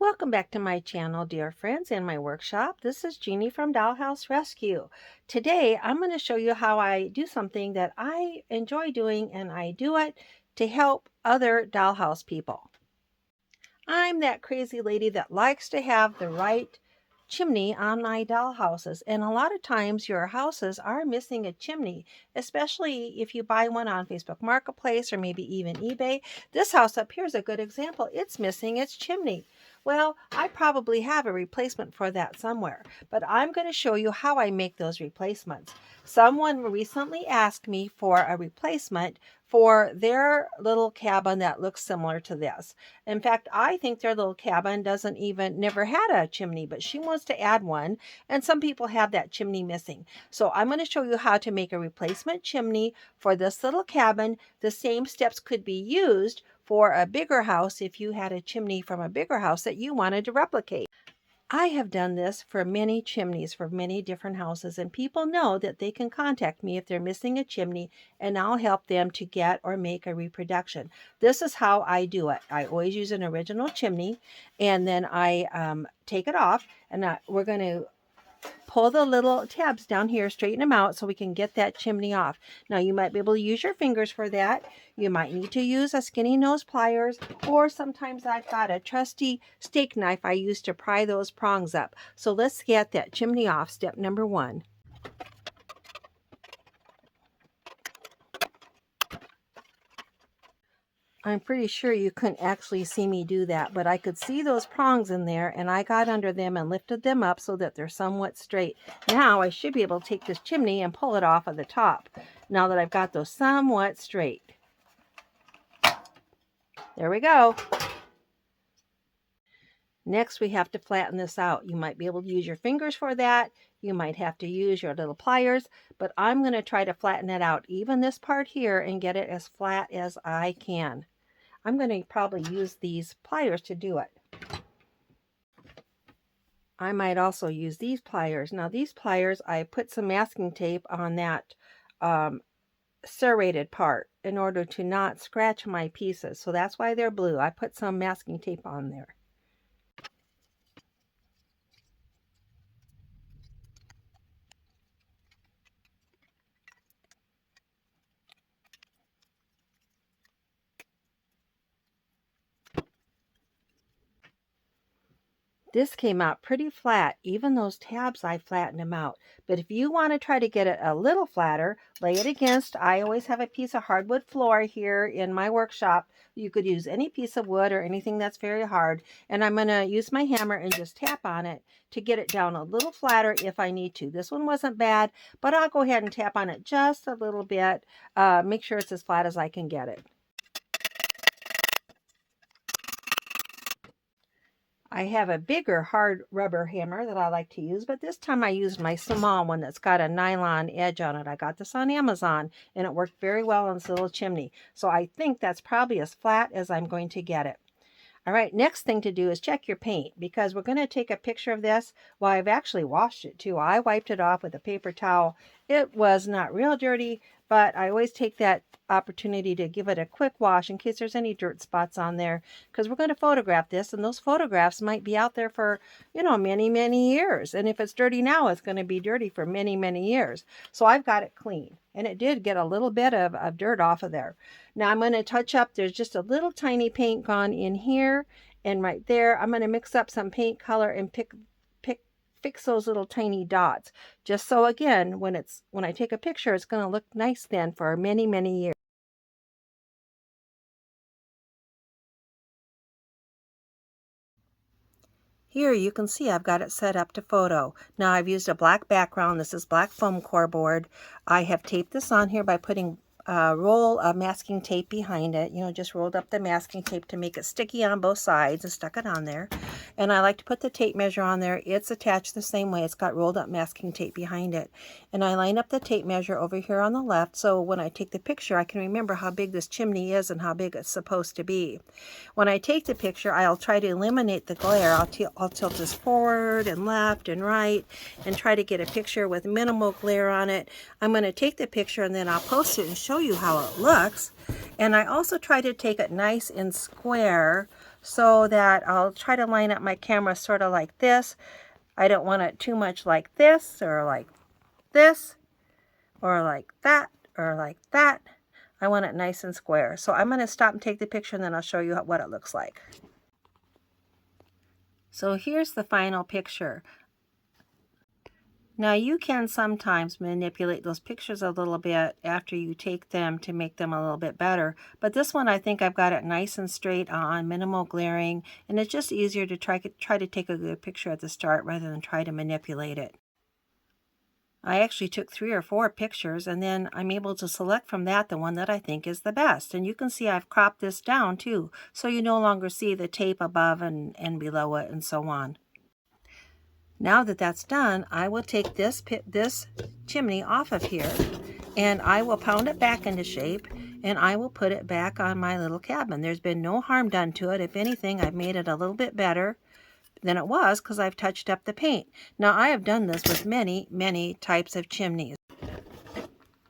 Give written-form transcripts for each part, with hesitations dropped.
Welcome back to my channel, dear friends, and my workshop. This is Jeannie from Dollhouse Rescue. Today, I'm going to show you how I do something that I enjoy doing, and I do it to help other dollhouse people. I'm that crazy lady that likes to have the right chimney on my dollhouses, and a lot of times your houses are missing a chimney, especially if you buy one on Facebook Marketplace or maybe even eBay. This house up here is a good example. It's missing its chimney. Well, I probably have a replacement for that somewhere, but I'm going to show you how I make those replacements. Someone recently asked me for a replacement for their little cabin that looks similar to this. In fact, I think their little cabin never had a chimney, but she wants to add one, and some people have that chimney missing. So I'm going to show you how to make a replacement chimney for this little cabin. The same steps could be used for a bigger house if you had a chimney from a bigger house that you wanted to replicate. I have done this for many chimneys for many different houses, and people know that they can contact me if they're missing a chimney, and I'll help them to get or make a reproduction. This is how I do it. I always use an original chimney, and then I take it off, and we're going to pull the little tabs down here, straighten them out so we can get that chimney off. Now you might be able to use your fingers for that. You might need to use a skinny nose pliers, or sometimes I've got a trusty steak knife I use to pry those prongs up. So let's get that chimney off, step number one. I'm pretty sure you couldn't actually see me do that, but I could see those prongs in there, and I got under them and lifted them up so that they're somewhat straight. Now I should be able to take this chimney and pull it off of the top, now that I've got those somewhat straight. There we go. Next, we have to flatten this out. You might be able to use your fingers for that. You might have to use your little pliers, but I'm going to try to flatten it out, even this part here, and get it as flat as I can. I'm going to probably use these pliers to do it. I might also use these pliers. Now these pliers, I put some masking tape on that serrated part in order to not scratch my pieces. So that's why they're blue. I put some masking tape on there. This came out pretty flat. Even those tabs, I flattened them out. But if you want to try to get it a little flatter, lay it against, I always have a piece of hardwood floor here in my workshop. You could use any piece of wood or anything that's very hard. And I'm going to use my hammer and just tap on it to get it down a little flatter if I need to. This one wasn't bad, but I'll go ahead and tap on it just a little bit. Make sure it's as flat as I can get it. I have a bigger hard rubber hammer that I like to use, but this time I used my small one that's got a nylon edge on it. I got this on Amazon, and it worked very well on this little chimney. So I think that's probably as flat as I'm going to get it. All right, next thing to do is check your paint, because we're going to take a picture of this. Well, I've actually washed it too. I wiped it off with a paper towel. It was not real dirty, but I always take that opportunity to give it a quick wash in case there's any dirt spots on there, because we're going to photograph this, and those photographs might be out there for, many, many years. And if it's dirty now, it's going to be dirty for many, many years. So I've got it clean, and it did get a little bit of dirt off of there. Now I'm going to touch up, there's just a little tiny paint gone in here and right there. I'm going to mix up some paint color and fix those little tiny dots, just so again, when I take a picture, it's going to look nice then for many, many years. Here you can see I've got it set up to photo. Now I've used a black background. This is black foam core board. I have taped this on here by putting a roll of masking tape behind it. Just rolled up the masking tape to make it sticky on both sides and stuck it on there. And I like to put the tape measure on there. It's attached the same way. It's got rolled up masking tape behind it. And I line up the tape measure over here on the left, so when I take the picture, I can remember how big this chimney is and how big it's supposed to be. When I take the picture, I'll try to eliminate the glare. I'll tilt this forward and left and right and try to get a picture with minimal glare on it. I'm going to take the picture and then I'll post it and show you how it looks. And I also try to take it nice and square so that I'll try to line up my camera sort of like this. I don't want it too much like this or like this or like that or like that. I want it nice and square. So I'm going to stop and take the picture, and then I'll show you what it looks like. So here's the final picture. Now you can sometimes manipulate those pictures a little bit after you take them to make them a little bit better. But this one, I think I've got it nice and straight on, minimal glaring, and it's just easier to try to take a good picture at the start rather than try to manipulate it. I actually took 3 or 4 pictures, and then I'm able to select from that the one that I think is the best. And you can see I've cropped this down too, so you no longer see the tape above and below it and so on. Now that that's done, I will take this chimney off of here, and I will pound it back into shape, and I will put it back on my little cabin. There's been no harm done to it. If anything, I've made it a little bit better than it was because I've touched up the paint. Now, I have done this with many, many types of chimneys.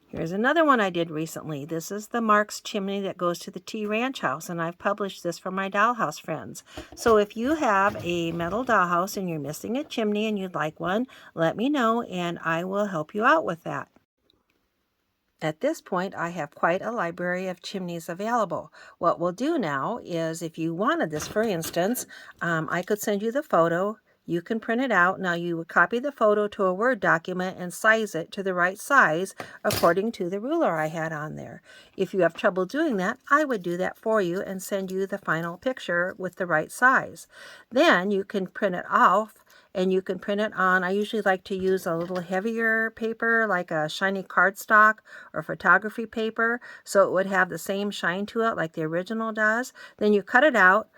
Here's another one I did recently. This is the Mark's chimney that goes to the T Ranch house, and I've published this for my dollhouse friends. So if you have a metal dollhouse and you're missing a chimney and you'd like one, let me know and I will help you out with that. At this point, I have quite a library of chimneys available. What we'll do now is, if you wanted this, for instance, I could send you the photo. You can print it out. Now you would copy the photo to a Word document and size it to the right size according to the ruler I had on there. If you have trouble doing that, I would do that for you and send you the final picture with the right size. Then you can print it off, and you can print it on, I usually like to use a little heavier paper like a shiny cardstock or photography paper, so it would have the same shine to it like the original does. Then you cut it out,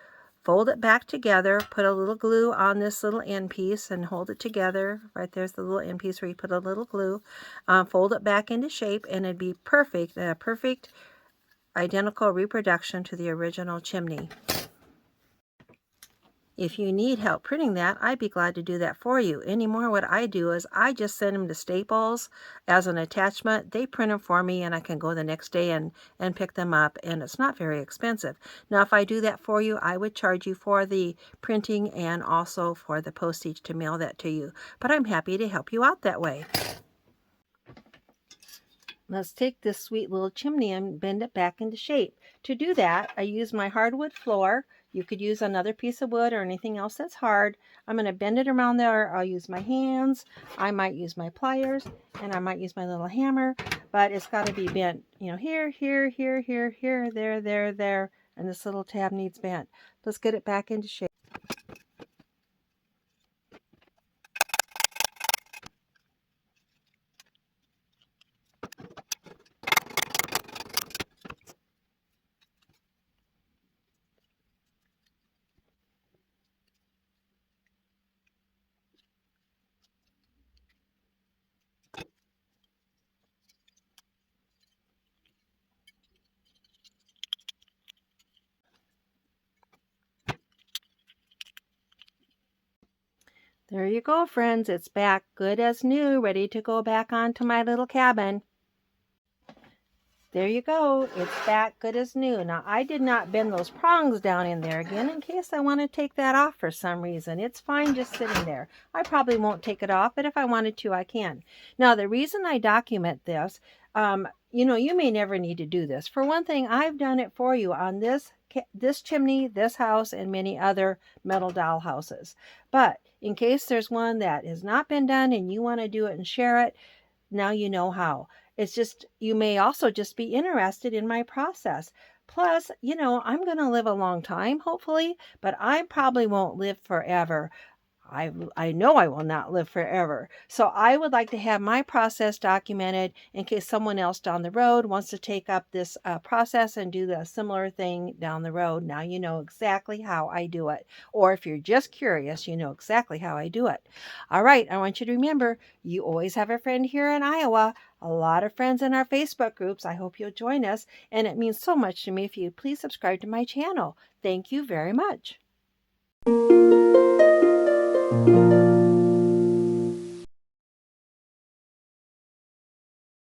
fold it back together, put a little glue on this little end piece and hold it together. Right there's the little end piece where you put a little glue. Fold it back into shape, and it'd be perfect, a perfect identical reproduction to the original chimney. If you need help printing that, I'd be glad to do that for you. Anymore, what I do is I just send them to Staples as an attachment. They print them for me, and I can go the next day and pick them up, and it's not very expensive. Now, if I do that for you, I would charge you for the printing and also for the postage to mail that to you. But I'm happy to help you out that way. Let's take this sweet little chimney and bend it back into shape. To do that, I use my hardwood floor. You could use another piece of wood or anything else that's hard. I'm going to bend it around there. I'll use my hands. I might use my pliers, and I might use my little hammer, but it's got to be bent, you know, here, here, here, here, here, there, there, there, and this little tab needs bent. Let's get it back into shape. There you go, friends. It's back good as new, ready to go back onto my little cabin. There you go. It's back good as new. Now, I did not bend those prongs down in there again in case I want to take that off for some reason. It's fine just sitting there. I probably won't take it off, but if I wanted to, I can. Now, the reason I document this, you know, you may never need to do this. For one thing, I've done it for you on this chimney, this house, and many other metal doll houses. But in case there's one that has not been done and you want to do it and share it, now you know how. It's just, you may also just be interested in my process. Plus, you know, I'm going to live a long time, hopefully, but I probably won't live forever. I know I will not live forever. So I would like to have my process documented in case someone else down the road wants to take up this process and do the similar thing down the road. Now you know exactly how I do it. Or if you're just curious, you know exactly how I do it. All right, I want you to remember, you always have a friend here in Iowa, a lot of friends in our Facebook groups. I hope you'll join us, and it means so much to me if you please subscribe to my channel. Thank you very much.